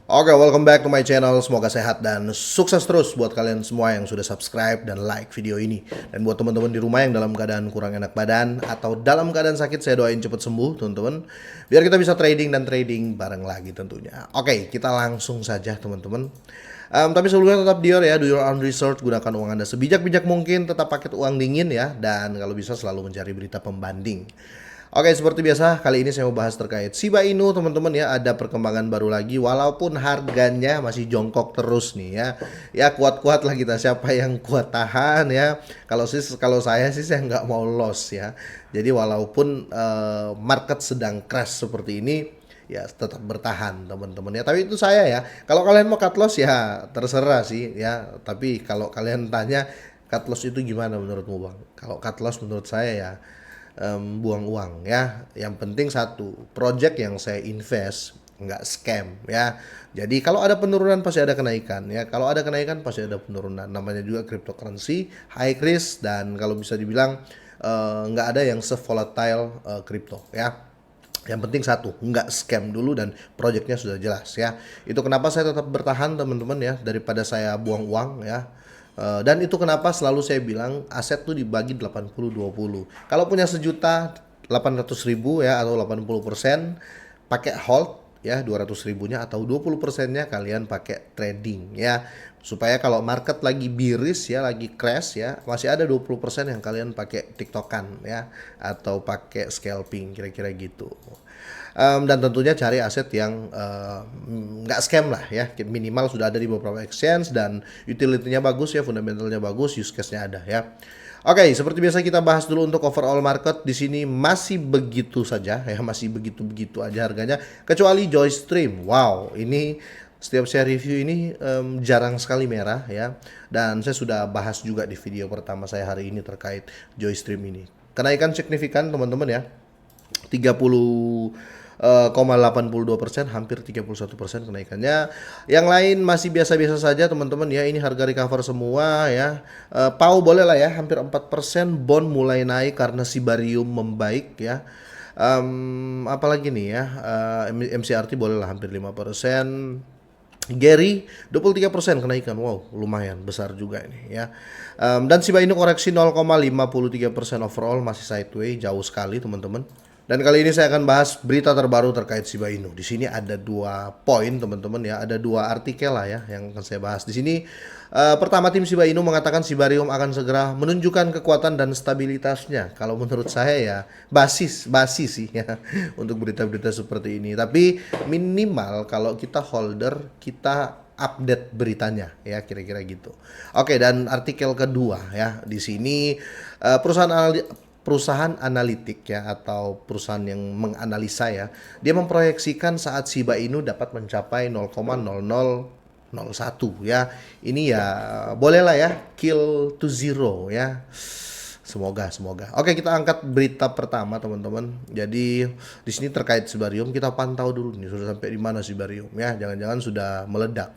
Oke, welcome back to my channel. Semoga sehat dan sukses terus buat kalian semua yang sudah subscribe dan like video ini. Dan buat teman-teman di rumah yang dalam keadaan kurang enak badan atau dalam keadaan sakit, saya doain cepet sembuh, teman-teman. Biar kita bisa trading dan trading bareng lagi tentunya. Oke, kita langsung saja, teman-teman. Tapi sebelumnya tetap do your own research, gunakan uang Anda sebijak-bijak mungkin, tetap pakai uang dingin ya, dan kalau bisa selalu mencari berita pembanding. Oke, seperti biasa, kali ini saya mau bahas terkait Shiba Inu, teman-teman ya. Ada perkembangan baru lagi, walaupun harganya masih jongkok terus nih ya. Ya kuat-kuat lah kita, siapa yang kuat tahan ya. Kalau saya sih saya nggak mau loss ya. Jadi walaupun market sedang crash seperti ini, ya tetap bertahan teman-teman ya. Tapi itu saya ya. Kalau kalian mau cut loss ya terserah sih ya. Tapi kalau kalian tanya cut loss itu gimana menurutmu Bang? Kalau cut loss menurut saya ya buang uang ya. Yang penting satu, project yang saya invest nggak scam ya. Jadi kalau ada penurunan pasti ada kenaikan ya. Kalau ada kenaikan pasti ada penurunan. Namanya juga cryptocurrency, high risk, dan kalau bisa dibilang nggak ada yang se-volatile crypto ya. Yang penting satu, nggak scam dulu dan projectnya sudah jelas ya. Itu kenapa saya tetap bertahan teman-teman ya, daripada saya buang uang ya. Dan itu kenapa selalu saya bilang aset tuh dibagi 80-20. Kalau punya 1.800.000 ya atau 80% pakai hold ya 200 ribunya, atau 20%-nya kalian pakai trading ya, supaya kalau market lagi biris ya, lagi crash ya, masih ada 20% yang kalian pakai tiktokan ya, atau pakai scalping kira-kira gitu. Dan tentunya cari aset yang nggak scam lah ya, minimal sudah ada di beberapa exchange dan utility-nya bagus ya, fundamentalnya bagus, use case-nya ada ya. Oke, seperti biasa kita bahas dulu untuk overall market. Di sini masih begitu saja ya, masih begitu-begitu aja harganya, kecuali Joystream. Wow, ini setiap saya review ini jarang sekali merah ya. Dan saya sudah bahas juga di video pertama saya hari ini terkait Joystream ini. Kenaikan signifikan teman-teman ya. 30,82%, hampir 31% kenaikannya. Yang lain masih biasa-biasa saja teman-teman ya. Ini harga recover semua ya. Pau boleh lah ya, hampir 4%. Bond mulai naik karena Sibarium membaik ya. Apalagi nih ya, MCRT boleh lah hampir 5%. Gary 23% kenaikan, wow lumayan besar juga ini ya. Dan Shiba Inu koreksi 0,53% overall, masih sideways jauh sekali teman-teman. Dan kali ini saya akan bahas berita terbaru terkait Shiba Inu. Di sini ada 2 poin teman-teman ya, ada 2 artikel lah ya yang akan saya bahas di sini. Pertama, tim Shiba Inu mengatakan Shibarium akan segera menunjukkan kekuatan dan stabilitasnya. Kalau menurut saya ya basis sih ya untuk berita-berita seperti ini. Tapi minimal kalau kita holder, kita update beritanya ya, kira-kira gitu. Oke, dan artikel kedua ya, di sini perusahaan analitik ya, atau perusahaan yang menganalisa ya, dia memproyeksikan saat Shiba Inu dapat mencapai 0,0001 ya. Ini ya bolehlah ya, kill to zero ya. Semoga. Oke, kita angkat berita pertama teman-teman. Jadi di sini terkait Shibarium, kita pantau dulu nih sudah sampai di mana Shibarium ya. Jangan-jangan sudah meledak.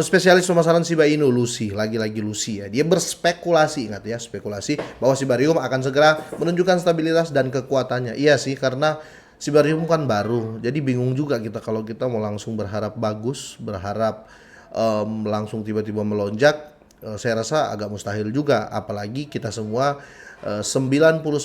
Spesialis pemasaran Shiba Inu, Lucy, lagi-lagi Lucy ya, dia berspekulasi, ingat ya, spekulasi bahwa Shibarium akan segera menunjukkan stabilitas dan kekuatannya. Iya sih, karena Shibarium kan baru, jadi bingung juga kita kalau kita mau langsung berharap bagus, berharap langsung tiba-tiba melonjak. Saya rasa agak mustahil juga, apalagi kita semua 99%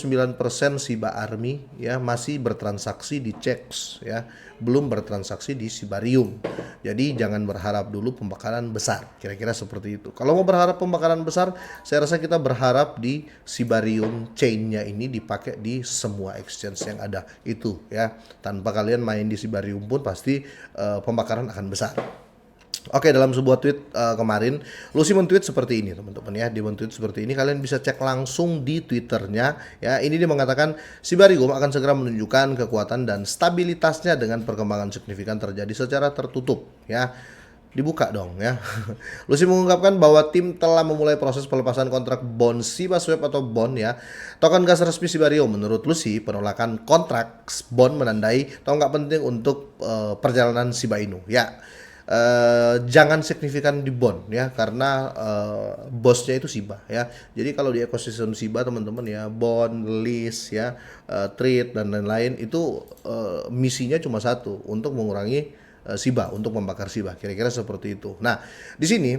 Shiba Army ya masih bertransaksi di CEX ya, belum bertransaksi di Shibarium. Jadi jangan berharap dulu pembakaran besar, kira-kira seperti itu. Kalau mau berharap pembakaran besar, saya rasa kita berharap di Shibarium chain-nya ini dipakai di semua exchange yang ada itu ya. Tanpa kalian main di Shibarium pun pasti pembakaran akan besar. Oke, dalam sebuah tweet kemarin, Lucy men-tweet seperti ini teman-teman ya. Dia men-tweet seperti ini, kalian bisa cek langsung di Twitternya ya. Ini dia mengatakan Shibarium akan segera menunjukkan kekuatan dan stabilitasnya dengan perkembangan signifikan terjadi secara tertutup ya. Dibuka dong ya. Lucy mengungkapkan bahwa tim telah memulai proses pelepasan kontrak bond Shiba Swap atau bond ya, token gas resmi Shibarium. Menurut Lucy, penolakan kontrak bond menandai tonggak penting untuk perjalanan Shiba Inu ya. Jangan signifikan di bond ya, karena bosnya itu Shiba ya. Jadi kalau di ekosistem Shiba teman-teman ya, bond, list ya, trade dan lain-lain itu misinya cuma satu, untuk mengurangi Shiba untuk membakar Shiba, kira-kira seperti itu. Nah, di sini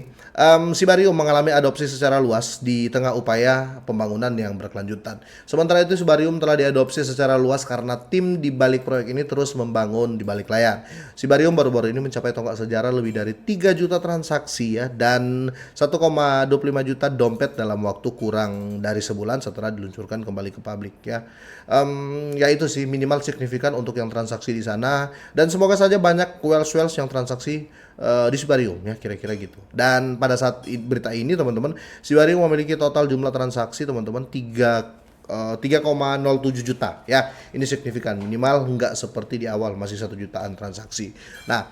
Shibarium mengalami adopsi secara luas di tengah upaya pembangunan yang berkelanjutan. Sementara itu Shibarium telah diadopsi secara luas karena tim di balik proyek ini terus membangun di balik layar. Shibarium baru-baru ini mencapai tonggak sejarah lebih dari 3 juta transaksi ya, dan 1,25 juta dompet dalam waktu kurang dari sebulan setelah diluncurkan kembali ke publik ya. Ya itu sih minimal signifikan untuk yang transaksi di sana, dan semoga saja banyak whales yang transaksi di Shibarium ya, kira-kira gitu. Dan pada saat berita ini teman-teman, Shibarium memiliki total jumlah transaksi teman-teman 3,07 juta ya. Ini signifikan, minimal nggak seperti di awal masih 1 jutaan transaksi. Nah,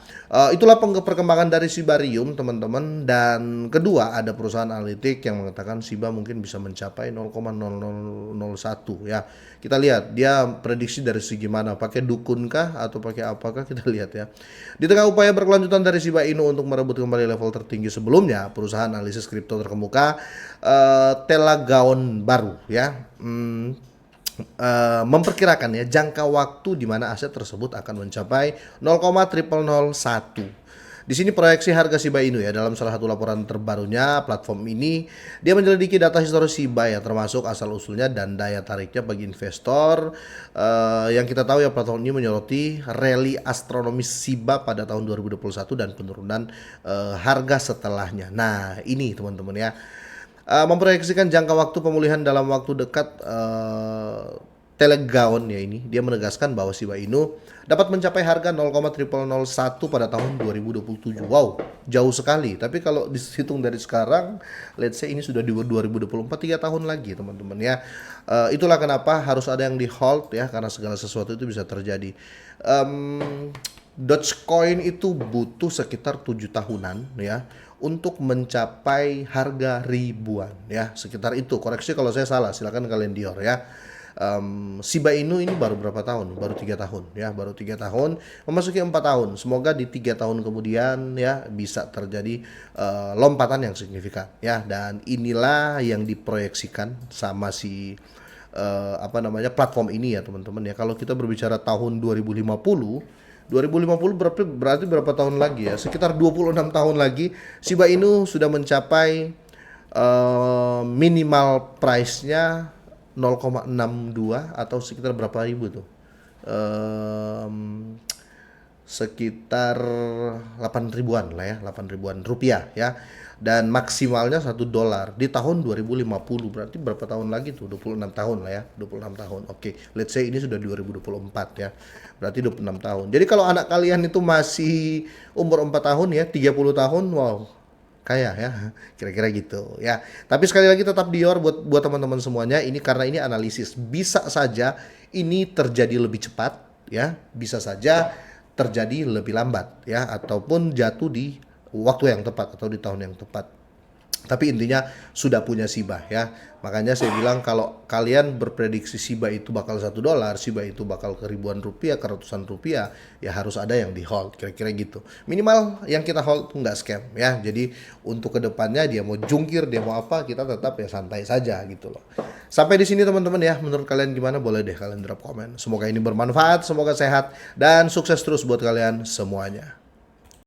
itulah perkembangan dari Shibarium teman-teman. Dan kedua, ada perusahaan analitik yang mengatakan Shiba mungkin bisa mencapai 0,0001 ya. Kita lihat dia prediksi dari segi mana, pakai dukun kah atau pakai apakah, kita lihat ya. Di tengah upaya berkelanjutan dari Shiba Inu untuk merebut kembali level tertinggi sebelumnya, perusahaan analisis kripto terkemuka Telagaon baru ya memperkirakan ya jangka waktu di mana aset tersebut akan mencapai 0,0001. Di sini proyeksi harga Shiba Inu ya, dalam salah satu laporan terbarunya platform ini dia menyelidiki data historis Shiba ya, termasuk asal usulnya dan daya tariknya bagi investor. Yang kita tahu ya, platform ini menyoroti rally astronomis Shiba pada tahun 2021 dan penurunan harga setelahnya. Nah ini teman-teman ya, memproyeksikan jangka waktu pemulihan dalam waktu dekat. Telagaon ya, ini dia menegaskan bahwa Shiba Inu dapat mencapai harga 0,0001 pada tahun 2027. Wow, jauh sekali. Tapi kalau dihitung dari sekarang, let's say ini sudah di 2024, 3 tahun lagi teman-teman ya. Itulah kenapa harus ada yang di hold ya, karena segala sesuatu itu bisa terjadi. Dogecoin itu butuh sekitar 7 tahunan ya untuk mencapai harga ribuan ya, sekitar itu. Koreksi kalau saya salah, silakan kalian dior ya. Shiba Inu ini baru berapa tahun? Baru 3 tahun ya, baru 3 tahun memasuki 4 tahun. Semoga di 3 tahun kemudian ya bisa terjadi lompatan yang signifikan ya. Dan inilah yang diproyeksikan sama si platform ini ya teman-teman ya. Kalau kita berbicara tahun 2050 berarti berapa tahun lagi ya? Sekitar 26 tahun lagi Shiba Inu sudah mencapai minimal price-nya 0,62 atau sekitar berapa ribu tuh? Sekitar 8 ribuan lah ya, 8 ribuan rupiah ya. Dan maksimalnya $1 di tahun 2050. Berarti berapa tahun lagi tuh? 26 tahun lah ya, 26 tahun. Oke, let's say ini sudah 2024 ya. Berarti 26 tahun. Jadi kalau anak kalian itu masih umur 4 tahun ya, 30 tahun, wow, kaya ya, kira-kira gitu ya. Tapi sekali lagi tetap dior buat teman-teman semuanya, ini karena ini analisis, bisa saja ini terjadi lebih cepat ya, bisa saja terjadi lebih lambat ya, ataupun jatuh di waktu yang tepat atau di tahun yang tepat. Tapi intinya sudah punya Shiba ya. Makanya saya bilang kalau kalian berprediksi Shiba itu bakal $1, Shiba itu bakal ke ribuan rupiah, ke ratusan rupiah, ya harus ada yang di hold, kira-kira gitu. Minimal yang kita hold tuh nggak scam ya. Jadi untuk kedepannya dia mau jungkir, dia mau apa, kita tetap ya santai saja gitu loh. Sampai di sini teman-teman ya. Menurut kalian gimana? Boleh deh kalian drop komen. Semoga ini bermanfaat, semoga sehat dan sukses terus buat kalian semuanya.